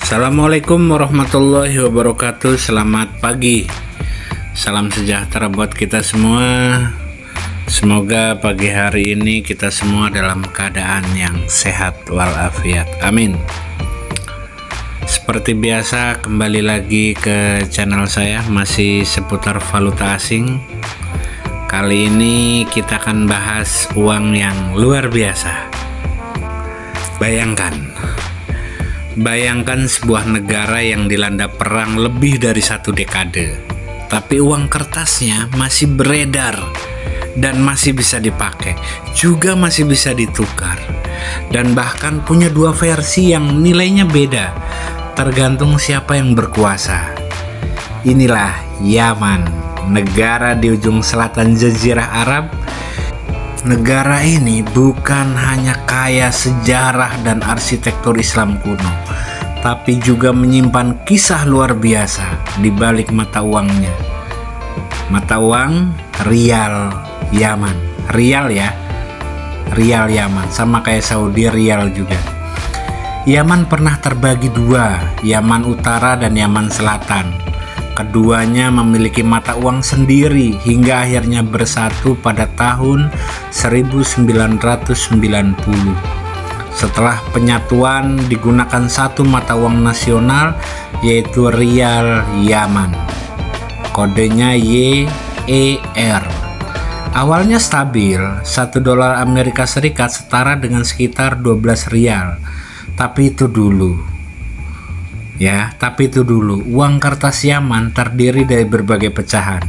Assalamualaikum warahmatullahi wabarakatuh. Selamat pagi, salam sejahtera buat kita semua. Semoga pagi hari ini kita semua dalam keadaan yang sehat walafiat, amin. Seperti biasa, kembali lagi ke channel saya, masih seputar valuta asing. Kali ini kita akan bahas uang yang luar biasa. Bayangkan sebuah negara yang dilanda perang lebih dari 1 dekade, tapi uang kertasnya masih beredar dan masih bisa dipakai, juga masih bisa ditukar, dan bahkan punya 2 versi yang nilainya beda, tergantung siapa yang berkuasa. Inilah Yaman, negara di ujung selatan Jazirah Arab. Negara ini bukan hanya kaya sejarah dan arsitektur Islam kuno, tapi juga menyimpan kisah luar biasa di balik mata uangnya. Mata uang rial Yaman. Rial ya. Rial Yaman, sama kayak Saudi rial juga. Yaman pernah terbagi 2, Yaman Utara dan Yaman Selatan. Keduanya memiliki mata uang sendiri hingga akhirnya bersatu pada tahun 1990. Setelah penyatuan digunakan satu mata uang nasional, yaitu rial Yaman. Kodenya YER. Awalnya stabil, $1 Amerika Serikat setara dengan sekitar 12 rial. Tapi itu dulu. Uang kertas Yaman terdiri dari berbagai pecahan.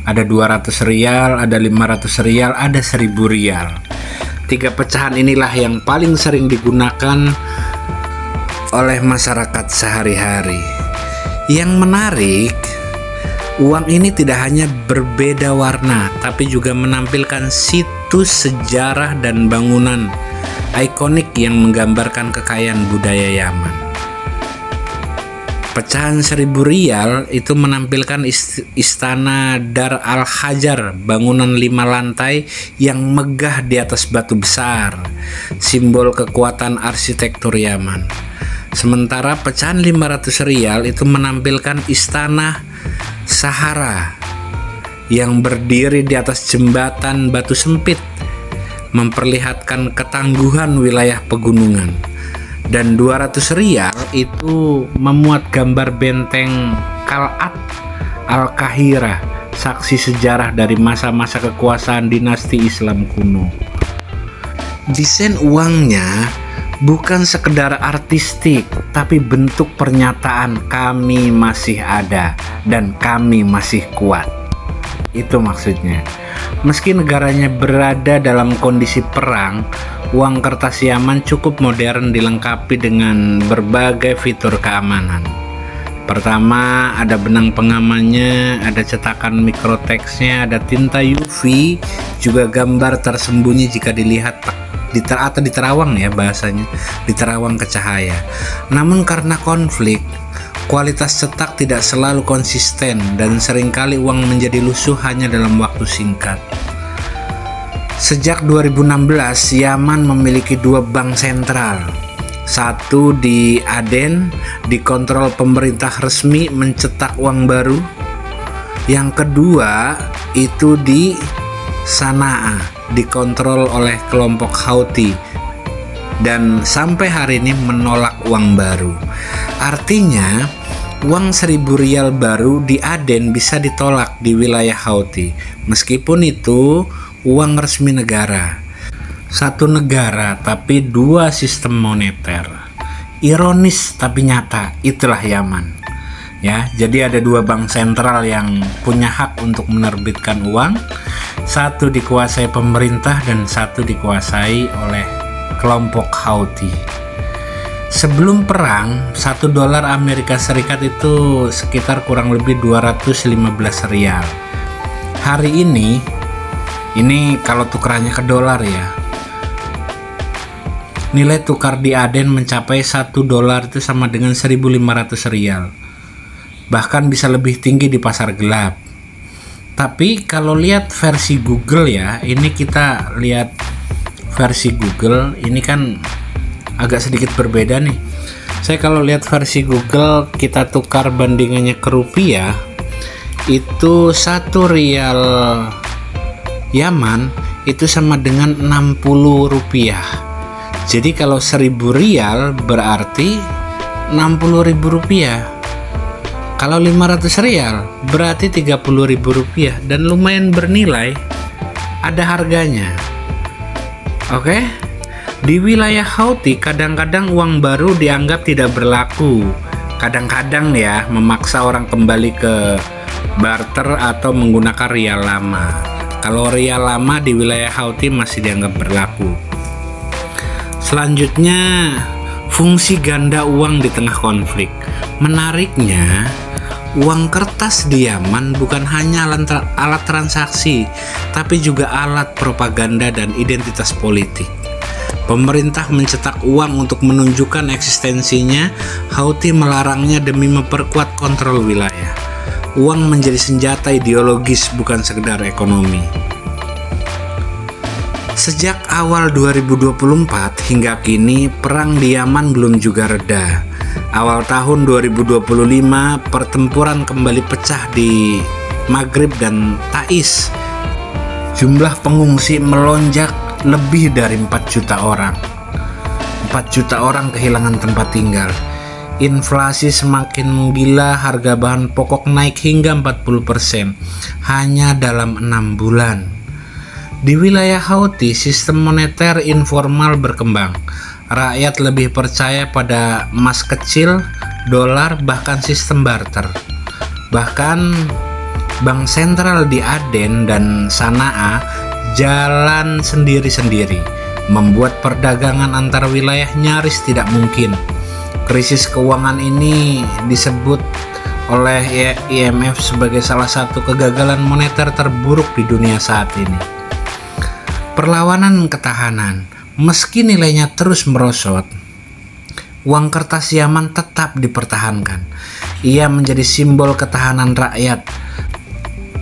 Ada 200 rial, ada 500 rial, ada 1000 rial. 3 pecahan inilah yang paling sering digunakan oleh masyarakat sehari-hari. Yang menarik, uang ini tidak hanya berbeda warna, tapi juga menampilkan situs sejarah dan bangunan ikonik yang menggambarkan kekayaan budaya Yaman. Pecahan 1000 rial itu menampilkan istana Dar al-Hajar, bangunan 5 lantai yang megah di atas batu besar, simbol kekuatan arsitektur Yaman. Sementara pecahan 500 rial itu menampilkan istana Sahara yang berdiri di atas jembatan batu sempit, memperlihatkan ketangguhan wilayah pegunungan. Dan 200 rial itu memuat gambar benteng Qal'at Al-Qahirah, saksi sejarah dari masa-masa kekuasaan dinasti Islam kuno. Desain uangnya bukan sekedar artistik, tapi bentuk pernyataan kami masih ada dan kami masih kuat. Itu maksudnya. Meski negaranya berada dalam kondisi perang, uang kertas Yaman cukup modern, dilengkapi dengan berbagai fitur keamanan. Pertama, ada benang pengamannya, ada cetakan mikroteksnya, ada tinta UV, juga gambar tersembunyi jika dilihat atau diterawang ya bahasanya, diterawang ke cahaya. Namun karena konflik, kualitas cetak tidak selalu konsisten dan seringkali uang menjadi lusuh hanya dalam waktu singkat. Sejak 2016, Yaman memiliki 2 bank sentral. Satu di Aden, dikontrol pemerintah resmi mencetak uang baru. Yang kedua itu di Sanaa, dikontrol oleh kelompok Houthi, dan sampai hari ini menolak uang baru. Artinya, uang 1000 rial baru di Aden bisa ditolak di wilayah Houthi, meskipun itu uang resmi negara. Satu negara tapi 2 sistem moneter. Ironis tapi nyata, itulah Yaman. Ya, jadi ada 2 bank sentral yang punya hak untuk menerbitkan uang. Satu dikuasai pemerintah dan satu dikuasai oleh kelompok Houthi. Sebelum perang, $1 Amerika Serikat itu sekitar kurang lebih 215 rial. Hari ini kalau tukerannya ke dolar ya, nilai tukar di Aden mencapai $1 itu sama dengan 1.500 rial. Bahkan bisa lebih tinggi di pasar gelap. Tapi kalau lihat versi Google ya, ini kita lihat versi Google, ini kan agak sedikit berbeda nih. Saya kalau lihat versi Google, kita tukar bandingannya ke rupiah, itu 1 rial Yaman itu sama dengan 60 rupiah. Jadi kalau 1000 rial berarti 60.000 rupiah. Kalau 500 rial berarti 30.000 rupiah, dan lumayan bernilai, ada harganya. Oke? Di wilayah Houthi kadang-kadang uang baru dianggap tidak berlaku. Kadang-kadang ya memaksa orang kembali ke barter atau menggunakan rial lama. Kalau rial lama di wilayah Houthi masih dianggap berlaku. Selanjutnya, fungsi ganda uang di tengah konflik. Menariknya, uang kertas di Yaman bukan hanya alat transaksi, tapi juga alat propaganda dan identitas politik. Pemerintah mencetak uang untuk menunjukkan eksistensinya. Houthi melarangnya demi memperkuat kontrol wilayah. Uang menjadi senjata ideologis, bukan sekedar ekonomi. Sejak awal 2024 hingga kini, perang di Yaman belum juga reda. Awal tahun 2025, pertempuran kembali pecah di Maghrib dan Taiz. Jumlah pengungsi melonjak lebih dari 4 juta orang. 4 juta orang kehilangan tempat tinggal. Inflasi semakin menggila, harga bahan pokok naik hingga 40% hanya dalam 6 bulan. Di wilayah Houthi, sistem moneter informal berkembang. Rakyat lebih percaya pada emas kecil, dolar, bahkan sistem barter. Bahkan bank sentral di Aden dan Sanaa jalan sendiri-sendiri, membuat perdagangan antar wilayah nyaris tidak mungkin. Krisis keuangan ini disebut oleh IMF sebagai salah satu kegagalan moneter terburuk di dunia saat ini. Perlawanan ketahanan. Meski nilainya terus merosot, uang kertas Yaman tetap dipertahankan. Ia menjadi simbol ketahanan rakyat,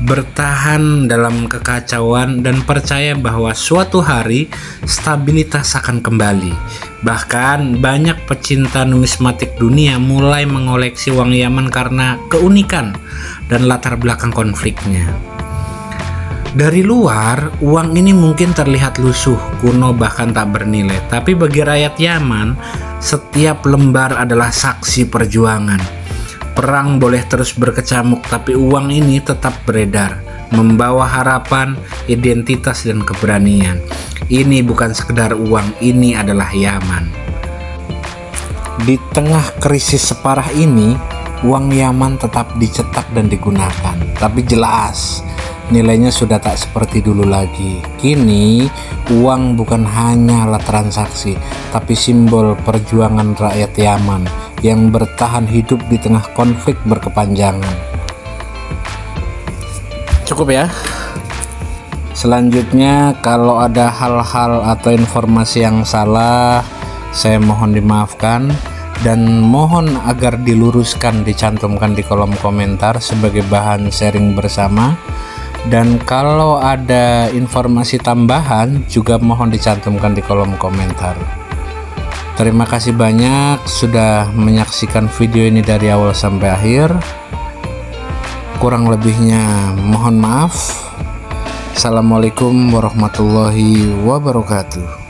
bertahan dalam kekacauan dan percaya bahwa suatu hari stabilitas akan kembali. Bahkan banyak pecinta numismatik dunia mulai mengoleksi uang Yaman karena keunikan dan latar belakang konfliknya. Dari luar, uang ini mungkin terlihat lusuh, kuno, bahkan tak bernilai. Tapi bagi rakyat Yaman, setiap lembar adalah saksi perjuangan. Perang boleh terus berkecamuk, tapi uang ini tetap beredar, membawa harapan, identitas, dan keberanian. Ini bukan sekedar uang, ini adalah Yaman. Di tengah krisis separah ini, uang Yaman tetap dicetak dan digunakan. Tapi jelas, nilainya sudah tak seperti dulu lagi. Kini, uang bukan hanya alat transaksi, tapi simbol perjuangan rakyat Yaman yang bertahan hidup di tengah konflik berkepanjangan. Cukup ya. Selanjutnya, kalau ada hal-hal atau informasi yang salah, saya mohon dimaafkan dan mohon agar diluruskan, dicantumkan di kolom komentar sebagai bahan sharing bersama. Dan kalau ada informasi tambahan juga mohon dicantumkan di kolom komentar. Terima kasih banyak sudah menyaksikan video ini dari awal sampai akhir. Kurang lebihnya mohon maaf. Assalamualaikum warahmatullahi wabarakatuh.